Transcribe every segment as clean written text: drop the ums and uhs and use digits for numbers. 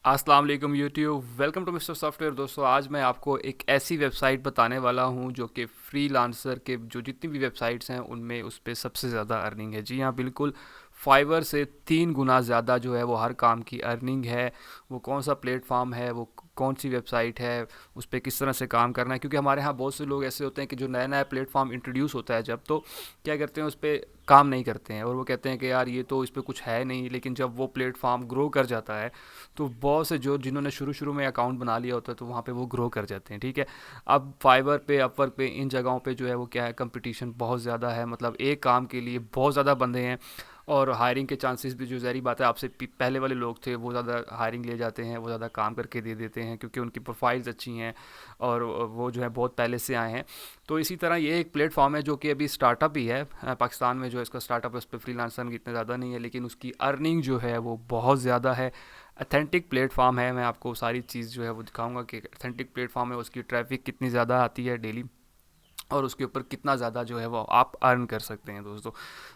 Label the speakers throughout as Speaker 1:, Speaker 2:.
Speaker 1: अस्सलाम वालेकुम YouTube, welcome to mister software. दोस्तों, आज मैं आपको एक ऐसी वेबसाइट बताने वाला हूं जो कि फ्रीलांसर के जो जितनी भी वेबसाइट्स हैं उनमें उस पर सबसे ज़्यादा अर्निंग है। जी हाँ, बिल्कुल। फाइवर से 3 गुना ज़्यादा जो है वो हर काम की अर्निंग है। वो कौन सा प्लेटफॉर्म है, वो कौन सी वेबसाइट है, उस पर किस तरह से काम करना है। क्योंकि हमारे यहाँ बहुत से लोग ऐसे होते हैं कि जो नया नया प्लेटफॉर्म इंट्रोड्यूस होता है जब, तो क्या करते हैं, उस पर काम नहीं करते हैं और वो कहते हैं कि यार ये तो इस पर कुछ है नहीं। लेकिन जब वो प्लेटफॉर्म ग्रो कर जाता है तो बहुत से जो जिन्होंने शुरू शुरू में अकाउंट बना लिया होता है तो वहाँ पे वो ग्रो कर जाते हैं। ठीक है। अब फाइवर पे, अपवर्क पे, इन जगहों पे जो है वो क्या है, कंपटीशन बहुत ज़्यादा है। मतलब एक काम के लिए बहुत ज़्यादा बंदे हैं और हायरिंग के चांसेस भी, जो ज़ाहिर बात है, आपसे पहले वाले लोग थे वो ज़्यादा हायरिंग ले जाते हैं, वो ज़्यादा काम करके दे देते हैं क्योंकि उनकी प्रोफाइल्स अच्छी हैं और वो जो है बहुत पहले से आए हैं। तो इसी तरह ये एक प्लेटफॉर्म है जो कि अभी स्टार्टअप ही है। पाकिस्तान में जो इसका स्टार्टअप है उस पर फ्रीलांसर इतने ज़्यादा नहीं है, लेकिन उसकी अर्निंग जो है वो बहुत ज़्यादा है। अथेंटिक प्लेटफॉर्म है। मैं आपको सारी चीज़ जो है वो दिखाऊंगा कि अथेंटिक प्लेटफॉर्म है, उसकी ट्रैफिक कितनी ज़्यादा आती है डेली और उसके ऊपर कितना ज़्यादा जो है वो आप अर्न कर सकते हैं दोस्तों।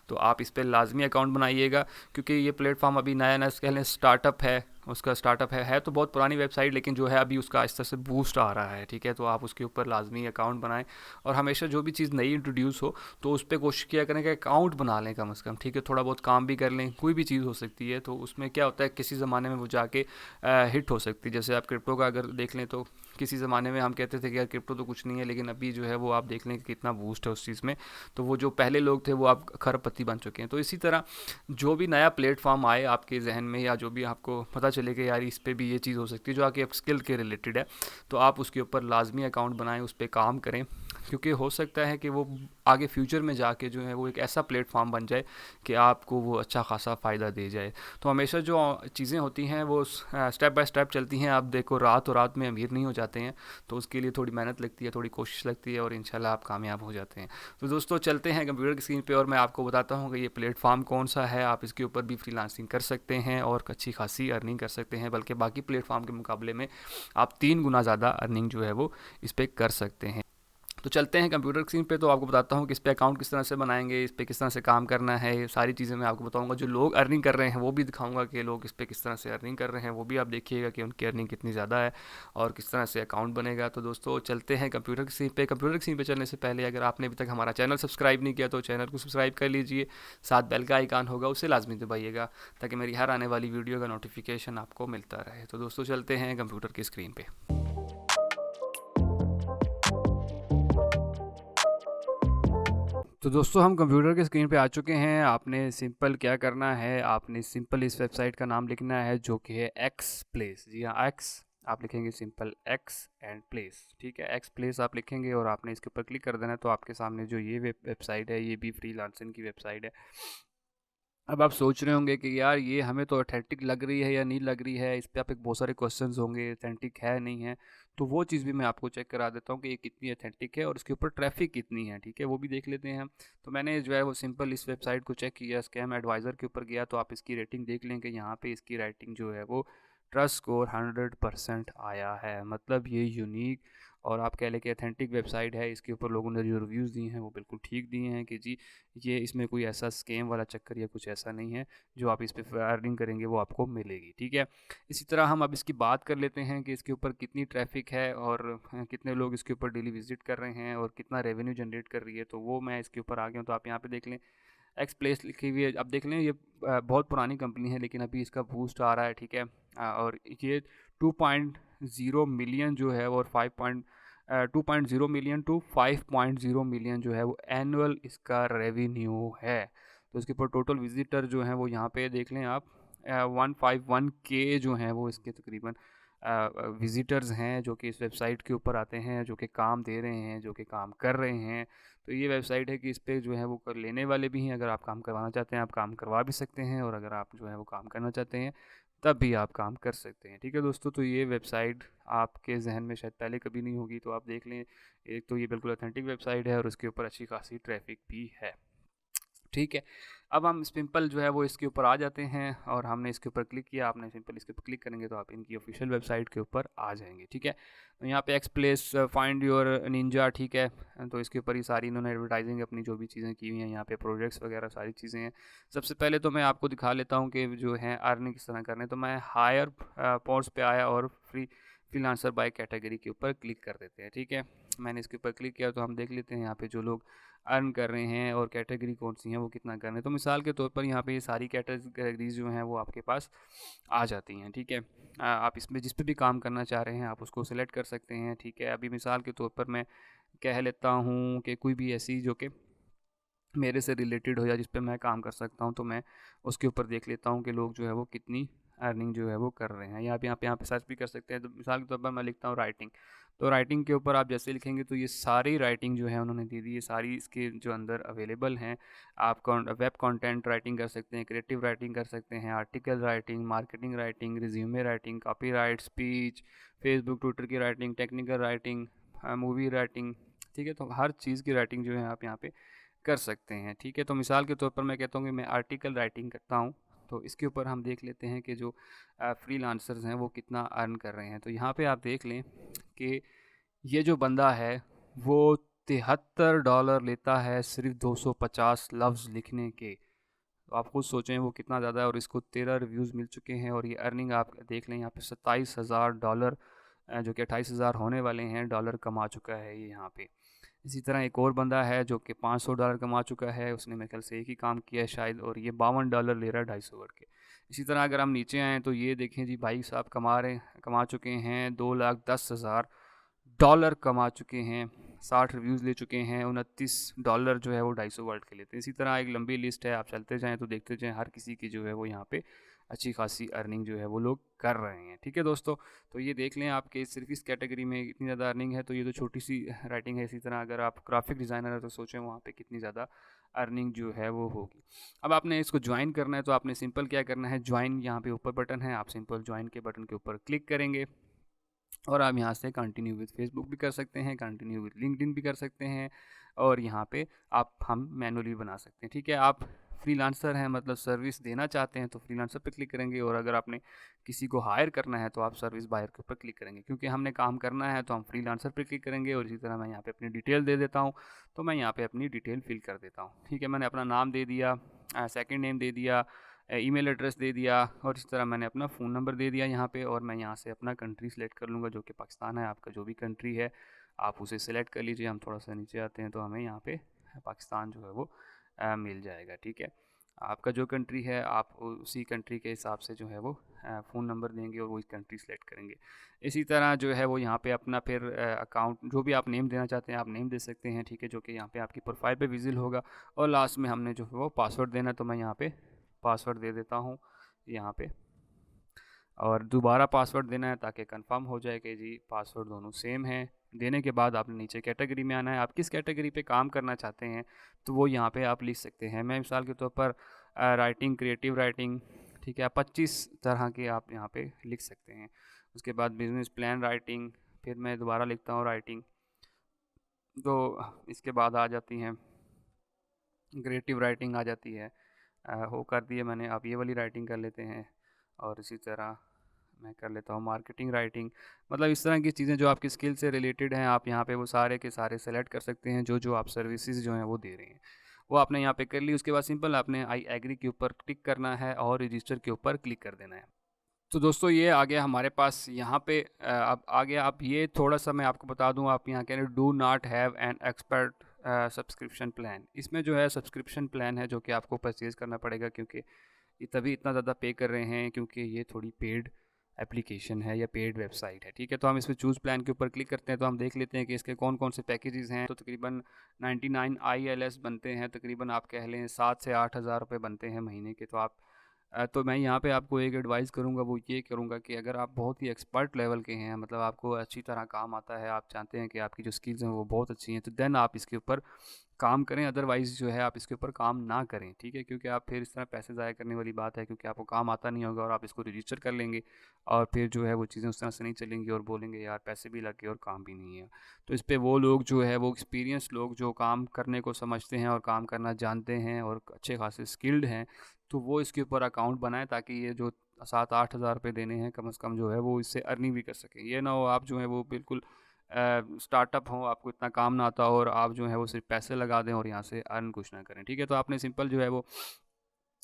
Speaker 1: तो आप इस पर लाजमी अकाउंट बनाइएगा क्योंकि ये प्लेटफॉर्म अभी नया नया कह लें स्टार्टअप है। उसका स्टार्टअप है तो बहुत पुरानी वेबसाइट, लेकिन जो है अभी उसका इस तरह से बूस्ट आ रहा है। ठीक है, तो आप उसके ऊपर लाजमी अकाउंट बनाएं और हमेशा जो भी चीज़ नई इंट्रोड्यूस हो तो उस पर कोशिश किया करें कि अकाउंट बना लें कम से कम। ठीक है, थोड़ा बहुत काम भी कर लें, कोई भी चीज़ हो सकती है। तो उसमें क्या होता है, किसी ज़माने में वो जाके हिट हो सकती है। जैसे आप क्रिप्टो का अगर देख लें तो किसी ज़माने में हम कहते थे कि यार क्रिप्टो तो कुछ नहीं है, लेकिन अभी जो है वो आप देख लें कि कितना बूस्ट है उस चीज़ में। तो वो जो पहले लोग थे वो आप खरबपति बन चुके हैं। तो इसी तरह जो भी नया प्लेटफॉर्म आए आपके जहन में या जो भी आपको पता चले कि यार इस पे भी ये चीज़ हो सकती है जो आपके स्किल के रिलेटेड है, तो आप उसके ऊपर लाजमी अकाउंट बनाएं, उस पर काम करें। क्योंकि हो सकता है कि वो आगे फ्यूचर में जाके जो है वो एक ऐसा प्लेटफॉर्म बन जाए कि आपको वो अच्छा खासा फ़ायदा दे जाए। तो हमेशा जो चीज़ें होती हैं वो स्टेप बाय स्टेप चलती हैं। आप देखो, रात रात में अमीर नहीं हो जाते हैं। तो उसके लिए थोड़ी मेहनत लगती है, थोड़ी कोशिश लगती है और इंशाल्लाह आप कामयाब हो जाते हैं। तो दोस्तों, चलते हैं कंप्यूटर की स्क्रीन पे और मैं आपको बताता हूँ कि ये प्लेटफॉर्म कौन सा है। आप इसके ऊपर भी फ्रीलांसिंग कर सकते हैं और अच्छी खासी अर्निंग कर सकते हैं, बल्कि बाकी प्लेटफॉर्म के मुकाबले में आप 3 गुना ज़्यादा अर्निंग जो है वो इस पर कर सकते हैं। तो चलते हैं कंप्यूटर स्क्रीन पे, तो आपको बताता हूँ कि इस पे अकाउंट किस तरह से बनाएंगे, इस पे किस तरह से काम करना है। ये सारी चीज़ें मैं आपको बताऊँगा। जो लोग अर्निंग कर रहे हैं वो भी दिखाऊंगा कि लोग इस पे किस तरह से अर्निंग कर रहे हैं, वो भी आप देखिएगा कि उनकी अर्निंग कितनी ज़्यादा है और किस तरह से अकाउंट बनेगा। तो दोस्तों, चलते हैं कंप्यूटर की स्क्रीन पे। कंप्यूटर की स्क्रीन पे चलने से पहले अगर आपने अभी तक हमारा चैनल सब्सक्राइब नहीं किया तो चैनल को सब्सक्राइब कर लीजिए। साथ बेल का आइकान होगा, उसे लाजमी दबाइएगा ताकि मेरी हर आने वाली वीडियो का नोटिफिकेशन आपको मिलता रहे। तो दोस्तों, चलते हैं कंप्यूटर की स्क्रीन पे। तो दोस्तों, हम कंप्यूटर की स्क्रीन पे आ चुके हैं। आपने सिंपल क्या करना है, आपने सिंपल इस वेबसाइट का नाम लिखना है जो कि है एक्स प्लेस। जी हाँ, एक्स आप लिखेंगे, सिंपल एक्स एंड प्लेस। ठीक है, एक्स प्लेस आप लिखेंगे और आपने इसके ऊपर क्लिक कर देना है। तो आपके सामने जो ये वेबसाइट है ये भी फ्रीलांसिंग की वेबसाइट है। अब आप सोच रहे होंगे कि यार ये हमें तो अथेंटिक लग रही है या नहीं लग रही है, इस पे आपके बहुत सारे क्वेश्चंस होंगे, अथेंटिक है नहीं है। तो वो चीज़ भी मैं आपको चेक करा देता हूँ कि ये कितनी अथेंटिक है और इसके ऊपर ट्रैफिक कितनी है। ठीक है, वो भी देख लेते हैं हम। तो मैंने जो है वो सिंपल इस वेबसाइट को चेक किया, स्कैम एडवाइज़र के ऊपर गया, तो आप इसकी रेटिंग देख लें कि यहाँ पे इसकी रेटिंग जो है वो ट्रस्ट स्कोर 100% आया है। मतलब ये यूनिक और आप कह लें कि अथेंटिक वेबसाइट है। इसके ऊपर लोगों ने जो रिव्यूज़ दिए हैं वो बिल्कुल ठीक दिए हैं कि जी ये इसमें कोई ऐसा स्कैम वाला चक्कर या कुछ ऐसा नहीं है। जो आप इस पे अर्निंग करेंगे वो आपको मिलेगी। ठीक है, इसी तरह हम अब इसकी बात कर लेते हैं कि इसके ऊपर कितनी ट्रैफिक है और कितने लोग इसके ऊपर डेली विजिट कर रहे हैं और कितना रेवेन्यू जनरेट कर रही है। तो वो मैं इसके ऊपर आ गया हूँ। तो आप यहाँ पे देख लें, एक्स प्लेस लिखी हुई है। अब देख लें, ये बहुत पुरानी कंपनी है लेकिन अभी इसका बूस्ट आ रहा है। ठीक है, और ये 2.0 मिलियन जो है और 2.0 मिलियन टू 5.0 मिलियन जो है वो एनुअल इसका रेवेन्यू है। तो इसके ऊपर टोटल विजिटर जो हैं वो यहाँ पे देख लें आप, 151K जो हैं वो इसके तकरीबन विजिटर्स हैं जो कि इस वेबसाइट के ऊपर आते हैं, जो कि काम दे रहे हैं, जो कि काम कर रहे हैं। तो ये वेबसाइट है कि इस पे जो है वो कर लेने वाले भी हैं। अगर आप काम करवाना चाहते हैं आप काम करवा भी सकते हैं और अगर आप जो है वो काम करना चाहते हैं तब भी आप काम कर सकते हैं। ठीक है दोस्तों, तो ये वेबसाइट आपके जहन में शायद पहले कभी नहीं होगी, तो आप देख लें। एक तो ये बिल्कुल ऑथेंटिक वेबसाइट है और उसके ऊपर अच्छी खासी ट्रैफिक भी है। ठीक है, अब हम सिंपल जो है वो इसके ऊपर आ जाते हैं और हमने इसके ऊपर क्लिक किया, आपने सिंपल इसके ऊपर क्लिक करेंगे तो आप इनकी ऑफिशियल वेबसाइट के ऊपर आ जाएंगे। ठीक है, तो यहाँ पे x place find your Ninja, ठीक है, तो इसके ऊपर ही सारी इन्होंने एडवर्टाइजिंग अपनी जो भी चीज़ें की हुई हैं, यहाँ पे प्रोजेक्ट्स वगैरह सारी चीज़ें हैं। सबसे पहले तो मैं आपको दिखा लेता हूँ कि जो है अर्निंग किस तरह करने। तो मैं हायर पोर्ट्स पे आया और फ्रीलांसर बाय कैटेगरी के ऊपर क्लिक कर देते हैं। ठीक है, मैंने इसके ऊपर क्लिक किया तो हम देख लेते हैं यहाँ पे जो लोग अर्न कर रहे हैं और कैटेगरी कौन सी हैं, वो कितना कर रहे हैं। तो मिसाल के तौर पर यहाँ पे ये सारी कैटेगरीज जो हैं वो आपके पास आ जाती हैं। ठीक है, आप इसमें जिस पे भी काम करना चाह रहे हैं आप उसको सिलेक्ट कर सकते हैं। ठीक है, अभी मिसाल के तौर पर मैं कह लेता हूँ कि कोई भी ऐसी जो कि मेरे से रिलेटेड हो या जिस पे मैं काम कर सकता हूँ, तो मैं उसके ऊपर देख लेता हूँ कि लोग जो है वो कितनी अर्निंग जो है वो कर रहे हैं। यहाँ पे सर्च भी कर सकते हैं। तो मिसाल के तौर पर मैं लिखता हूँ राइटिंग, तो राइटिंग के ऊपर आप जैसे लिखेंगे तो ये सारी राइटिंग जो है उन्होंने दे दी, ये सारी इसके जो अंदर अवेलेबल हैं। आप वेब कंटेंट राइटिंग कर सकते हैं, क्रिएटिव राइटिंग कर सकते हैं, article writing, marketing writing, resume writing, copyright, speech, Facebook Twitter की writing, technical writing, movie writing. ठीक है, तो हर चीज़ की राइटिंग जो है आप यहाँ पे कर सकते हैं। ठीक है, तो मिसाल के तौर पर मैं कहता हूँ कि मैं आर्टिकल राइटिंग करता हूँ, तो इसके ऊपर हम देख लेते हैं कि जो फ्रीलांसर्स हैं वो कितना अर्न कर रहे हैं। तो यहाँ पे आप देख लें कि ये जो बंदा है वो $73 लेता है सिर्फ 250 लफ्ज़ लिखने के। तो आप खुद सोचें वो कितना ज़्यादा है, और इसको 13 रिव्यूज़ मिल चुके हैं, और ये अर्निंग आप देख लें यहाँ पे $27,000 जो कि 28,000 होने वाले हैं डॉलर कमा चुका है ये यहाँ पे। इसी तरह एक और बंदा है जो कि $500 कमा चुका है, उसने मेरे ख्याल से एक ही काम किया है शायद, और ये $52 ले रहा है 250 वर्ड के। इसी तरह अगर हम नीचे आएँ तो ये देखें जी, भाई साहब कमा चुके हैं $2,10,000 कमा चुके हैं, 60 रिव्यूज़ ले चुके हैं, $29 जो है वो 250 वर्ड के लेते हैं। इसी तरह एक लंबी लिस्ट है, आप चलते जाएँ तो देखते जाएँ, हर किसी की जो है वो यहाँ पे अच्छी खासी अर्निंग जो है वो लोग कर रहे हैं। ठीक है दोस्तों, तो ये देख लें आपके सिर्फ इस कैटेगरी में इतनी ज़्यादा अर्निंग है, तो ये तो छोटी सी राइटिंग है। इसी तरह अगर आप ग्राफिक डिज़ाइनर है तो सोचें वहाँ पे कितनी ज़्यादा अर्निंग जो है वो होगी। अब आपने इसको ज्वाइन करना है, तो आपने सिंपल क्या करना है, ज्वाइन यहाँ पे ऊपर बटन है, आप सिंपल ज्वाइन के बटन के ऊपर क्लिक करेंगे और आप यहाँ से कंटिन्यू विद फेसबुक भी कर सकते हैं, कंटिन्यू विद लिंक्डइन भी कर सकते हैं, और यहाँ पे हम मैनुअली बना सकते हैं। ठीक है, आप फ्रीलांसर हैं मतलब सर्विस देना चाहते हैं तो फ्रीलांसर पे क्लिक करेंगे, और अगर आपने किसी को हायर करना है तो आप सर्विस बायर के ऊपर क्लिक करेंगे। क्योंकि हमने काम करना है तो हम फ्रीलांसर पे क्लिक करेंगे, और इसी तरह मैं यहाँ पे अपनी डिटेल दे देता हूँ। तो मैं यहाँ पे अपनी डिटेल फिल कर देता हूँ। ठीक है, मैंने अपना नाम दे दिया, सेकंड नेम दे दिया, ईमेल एड्रेस दे दिया, और इस तरह मैंने अपना फ़ोन नंबर दे दिया यहाँ पे, और मैं यहाँ से अपना कंट्री सेलेक्ट कर लूँगा जो कि पाकिस्तान है। आपका जो भी कंट्री है आप उसे सेलेक्ट कर लीजिए। हम थोड़ा सा नीचे आते हैं तो हमें यहाँ पे पाकिस्तान जो है वो मिल जाएगा। ठीक है, आपका जो कंट्री है आप उसी कंट्री के हिसाब से जो है वो फ़ोन नंबर देंगे और वही कंट्री सेलेक्ट करेंगे। इसी तरह जो है वो यहाँ पे अपना फिर अकाउंट जो भी आप नेम देना चाहते हैं आप नेम दे सकते हैं। ठीक है, जो कि यहाँ पे आपकी प्रोफाइल पे विजिबल होगा, और लास्ट में हमने जो है वो पासवर्ड देना है, तो मैं यहाँ पे पासवर्ड दे देता हूँ यहाँ पे, और दोबारा पासवर्ड देना है ताकि कंफर्म हो जाए कि जी पासवर्ड दोनों सेम हैं। देने के बाद आपने नीचे कैटेगरी में आना है, आप किस कैटेगरी पे काम करना चाहते हैं तो वो यहाँ पे आप लिख सकते हैं। मैं मिसाल के तौर पर राइटिंग, क्रिएटिव राइटिंग, ठीक है, 25 तरह के आप यहाँ पे लिख सकते हैं। उसके बाद बिजनेस प्लान राइटिंग, फिर मैं दोबारा लिखता हूँ राइटिंग, तो इसके बाद आ जाती हैं क्रिएटिव राइटिंग आ जाती है, हो कर दिए मैंने। आप ये वाली राइटिंग कर लेते हैं, और इसी तरह मैं कर लेता हूँ मार्केटिंग राइटिंग। मतलब इस तरह की चीज़ें जो आपकी स्किल से रिलेटेड हैं आप यहाँ पे वो सारे के सारे सेलेक्ट कर सकते हैं। जो जो आप सर्विसेज जो हैं वो दे रहे हैं वो आपने यहाँ पे कर ली। उसके बाद सिंपल आपने आई एग्री के ऊपर क्लिक करना है और रजिस्टर के ऊपर क्लिक कर देना है। तो दोस्तों ये आ गया हमारे पास यहाँ पे अब आ गया। आप ये थोड़ा सा मैं आपको बता दूँ, आप यहाँ कह रहे do not have an expert subscription plan. इसमें जो है सब्सक्रिप्शन प्लान है जो कि आपको परचेज़ करना पड़ेगा, क्योंकि ये तभी इतना ज़्यादा पे कर रहे हैं क्योंकि ये थोड़ी पेड एप्लीकेशन है या पेड वेबसाइट है। ठीक है, तो हम इसमें चूज़ प्लान के ऊपर क्लिक करते हैं तो हम देख लेते हैं कि इसके कौन कौन से पैकेजेस हैं। तो तकरीबन 99 ILS बनते हैं, तकरीबन आप कह लें 7 से 8 हज़ार रुपये बनते हैं महीने के। तो आप तो मैं यहाँ पे आपको एक एडवाइस करूँगा, वो ये करूँगा कि अगर आप बहुत ही एक्सपर्ट लेवल के हैं, मतलब आपको अच्छी तरह काम आता है, आप चाहते हैं कि आपकी जो स्किल्स हैं वो बहुत अच्छी हैं, तो देन आप इसके ऊपर काम करें, अदरवाइज़ जो है आप इसके ऊपर काम ना करें, ठीक है? क्योंकि आप फिर इस तरह पैसे ज़ाया करने वाली बात है, क्योंकि आपको काम आता नहीं होगा और आप इसको रजिस्टर कर लेंगे और फिर जो है वो चीज़ें उस तरह से नहीं चलेंगी और बोलेंगे यार पैसे भी लग गए और काम भी नहीं है। तो इस पे वो लोग जो है वो एक्सपीरियंस लोग जो काम करने को समझते हैं और काम करना जानते हैं और अच्छे खासे स्किल्ड हैं, तो वो इसके ऊपर अकाउंट बनाएँ ताकि ये जो 7-8 हज़ार रुपये देने हैं कम से कम जो है वो इससे अर्निंग भी कर सकें। ये ना हो आप जो है वो बिल्कुल स्टार्टअप हो, आपको इतना काम ना आता हो और आप जो है वो सिर्फ पैसे लगा दें और यहाँ से अर्न कुछ ना करें, ठीक है? तो आपने सिंपल जो है वो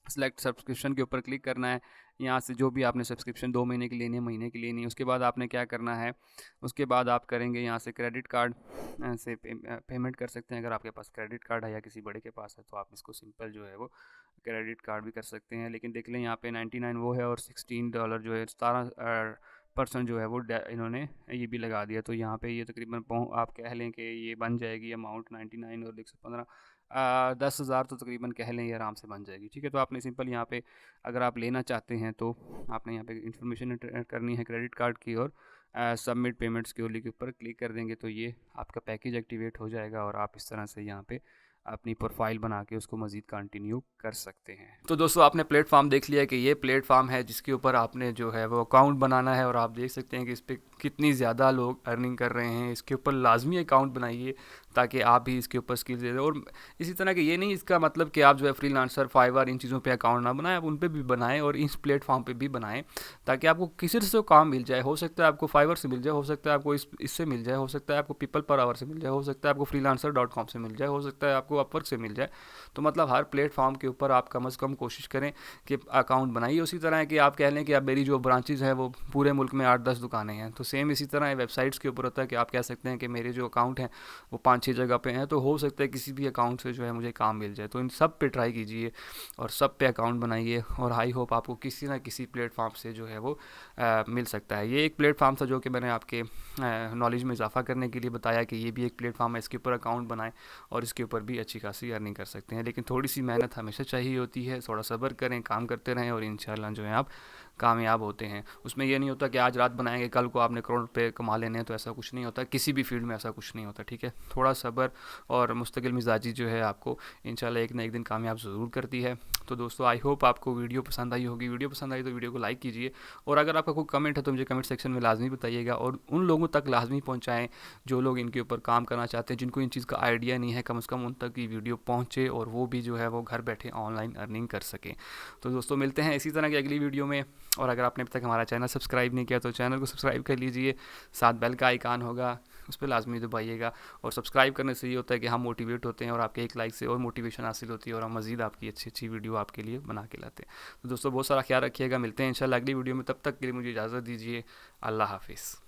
Speaker 1: सेलेक्ट सब्सक्रिप्शन के ऊपर क्लिक करना है। यहाँ से जो भी आपने सब्सक्रिप्शन 2 महीने की लेनी है, महीने की लेनी है, उसके बाद आपने क्या करना है, उसके बाद आप करेंगे यहाँ से क्रेडिट कार्ड से पेमेंट कर सकते हैं। अगर आपके पास क्रेडिट कार्ड है या किसी बड़े के पास है तो आप इसको सिंपल जो है वो क्रेडिट कार्ड भी कर सकते हैं। लेकिन देख लें यहाँ पे 99 वो है और $16 जो है 17% जो है वो इन्होंने ये भी लगा दिया। तो यहाँ पे ये तकरीबन आप कह लें कि ये बन जाएगी अमाउंट 99 और 115 10,000 तो तकरीबन कह लें ये आराम से बन जाएगी, ठीक है? तो आपने सिंपल यहाँ पे अगर आप लेना चाहते हैं तो आपने यहाँ पे इन्फॉर्मेशन एंटर करनी है क्रेडिट कार्ड की और सबमिट पेमेंट्स के ओली के ऊपर क्लिक कर देंगे तो ये आपका पैकेज एक्टिवेट हो जाएगा और आप इस तरह से यहाँ पे अपनी प्रोफाइल बना के उसको मज़ीद कंटिन्यू कर सकते हैं। तो दोस्तों आपने प्लेटफॉर्म देख लिया कि ये प्लेटफॉर्म है जिसके ऊपर आपने जो है वो अकाउंट बनाना है और आप देख सकते हैं कि इस पर कितनी ज़्यादा लोग अर्निंग कर रहे हैं। इसके ऊपर लाजमी अकाउंट बनाइए ताकि आप भी इसके ऊपर स्किल्स दे दें। और इसी तरह के ये नहीं इसका मतलब कि आप जो है फ्रीलांसर, फाइवर इन चीज़ों पे अकाउंट ना बनाएं, आप उन पे भी बनाएं और इस प्लेटफॉर्म पे भी बनाएं ताकि आपको किसी से काम मिल जाए। हो सकता है आपको फाइवर से मिल जाए, हो सकता है आपको इससे मिल जाए, हो सकता है आपको पीपल पर आवर से मिल जाए, हो सकता है आपको freelancer.com से मिल जाए, हो सकता है आपको अपवर्क से मिल जाए। तो मतलब हर प्लेटफॉर्म के ऊपर आप कम से कम कोशिश करें कि अकाउंट बनाइए। उसी तरह है कि आप कह लें कि आप मेरी जो ब्रांचेज़ हैं वो पूरे मुल्क में 8-10 दुकानें हैं, तो सेम इसी तरह वेबसाइट्स के ऊपर होता है कि आप कह सकते हैं कि मेरे जो अकाउंट हैं वो 5-6 जगह पे हैं, तो हो सकता है किसी भी अकाउंट से जो है मुझे काम मिल जाए। तो इन सब पे ट्राई कीजिए और सब पे अकाउंट बनाइए और आई होप आपको किसी ना किसी प्लेटफॉर्म से जो है वो मिल सकता है। ये एक प्लेटफॉर्म था जो कि मैंने आपके नॉलेज में इजाफा करने के लिए बताया कि ये भी एक प्लेटफॉर्म है, इसके ऊपर अकाउंट बनाएं और इसके ऊपर भी अच्छी खासी अर्निंग कर सकते हैं। लेकिन थोड़ी सी मेहनत हमेशा चाहिए होती है, थोड़ा सब्र करें, काम करते रहें और इंशाल्लाह जो है आप कामयाब होते हैं। उसमें ये नहीं होता कि आज रात बनाएंगे कल को आपने करोड़ रुपये कमा लेने हैं, तो ऐसा कुछ नहीं होता, किसी भी फील्ड में ऐसा कुछ नहीं होता, ठीक है? थोड़ा सब्र और मुस्तकिल मिजाजी जो है आपको इंशाल्लाह एक ना एक दिन कामयाब ज़रूर करती है। तो दोस्तों आई होप आपको वीडियो पसंद आई होगी। वीडियो पसंद आई तो वीडियो को लाइक कीजिए और अगर आपका कोई कमेंट है तो मुझे कमेंट सेक्शन में लाजमी बताइएगा और उन लोगों तक लाजमी पहुँचाएँ जो लोग इनके ऊपर काम करना चाहते हैं, जिनको इन चीज़ का आइडिया नहीं है, कम से कम उन तक ये वीडियो पहुँचे और वो भी जो है वो घर बैठे ऑनलाइन अर्निंग कर सकें। तो दोस्तों मिलते हैं इसी तरह की अगली वीडियो में। और अगर आपने अभी तक हमारा चैनल सब्सक्राइब नहीं किया तो चैनल को सब्सक्राइब कर लीजिए, साथ बेल का आइकान होगा उस पर लाजमी दबाइएगा। और सब्सक्राइब करने से ये होता है कि हम मोटिवेट होते हैं और आपके एक लाइक से और मोटिवेशन हासिल होती है और हम मज़ीद आपकी अच्छी अच्छी वीडियो आपके लिए बना के लाते हैं। तो दोस्तों बहुत सारा ख्याल रखिएगा, मिलते हैं इंशाल्लाह अगली वीडियो में, तब तक के लिए मुझे इजाज़त दीजिए। अल्लाह हाफिज़।